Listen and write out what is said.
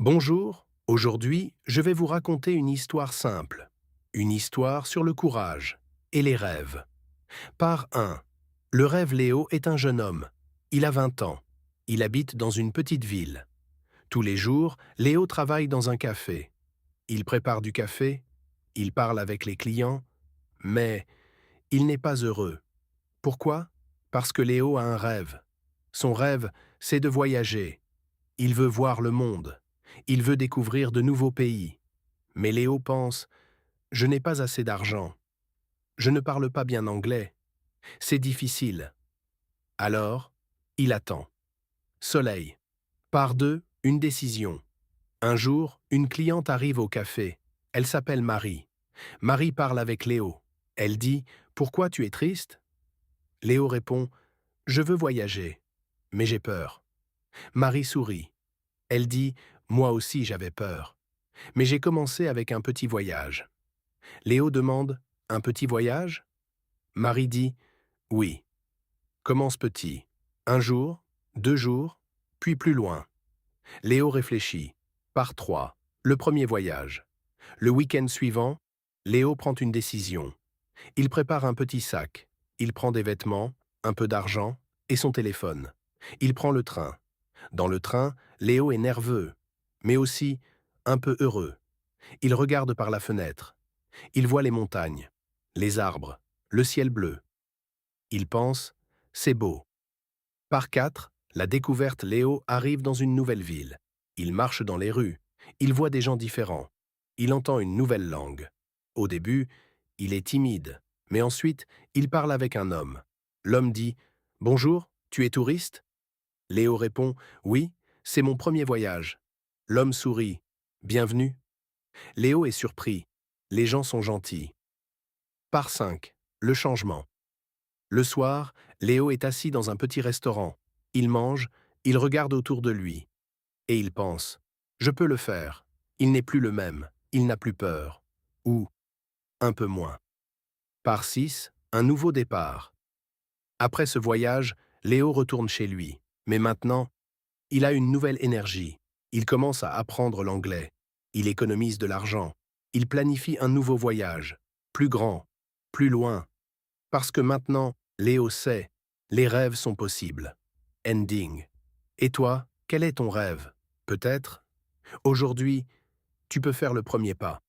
Bonjour, aujourd'hui, je vais vous raconter une histoire simple. Une histoire sur le courage et les rêves. Part 1. Le rêve Léo est un jeune homme. Il a 20 ans. Il habite dans une petite ville. Tous les jours, Léo travaille dans un café. Il prépare du café, il parle avec les clients, mais il n'est pas heureux. Pourquoi? Parce que Léo a un rêve. Son rêve, c'est de voyager. Il veut voir le monde. Il veut découvrir de nouveaux pays. Mais Léo pense, je n'ai pas assez d'argent. Je ne parle pas bien anglais. C'est difficile. Alors, il attend. Soleil. Par deux, une décision. Un jour, une cliente arrive au café. Elle s'appelle Marie. Marie parle avec Léo. Elle dit, pourquoi tu es triste? Léo répond, je veux voyager, mais j'ai peur. Marie sourit. Elle dit, moi aussi j'avais peur. Mais j'ai commencé avec un petit voyage. Léo demande, un petit voyage? Marie dit, oui. Commence petit. Un jour, 2 jours, puis plus loin. Léo réfléchit. Part 3. Le premier voyage. Le week-end suivant, Léo prend une décision. Il prépare un petit sac. Il prend des vêtements, un peu d'argent et son téléphone. Il prend le train. Dans le train, Léo est nerveux, mais aussi un peu heureux. Il regarde par la fenêtre. Il voit les montagnes, les arbres, le ciel bleu. Il pense, c'est beau. Par 4, la découverte Léo arrive dans une nouvelle ville. Il marche dans les rues. Il voit des gens différents. Il entend une nouvelle langue. Au début, il est timide, mais ensuite, il parle avec un homme. L'homme dit, bonjour, tu es touriste? Léo répond, oui, c'est mon premier voyage. L'homme sourit, bienvenue. Léo est surpris. Les gens sont gentils. Part 5. Le changement. Le soir, Léo est assis dans un petit restaurant. Il mange, il regarde autour de lui. Et il pense, je peux le faire. Il n'est plus le même, il n'a plus peur. Ou un peu moins. Part 6. Un nouveau départ. Après ce voyage, Léo retourne chez lui. Mais maintenant, il a une nouvelle énergie. Il commence à apprendre l'anglais. Il économise de l'argent. Il planifie un nouveau voyage. Plus grand, plus loin. Parce que maintenant, Léo sait, les rêves sont possibles. Ending. Et toi, quel est ton rêve? Peut-être, aujourd'hui, tu peux faire le premier pas.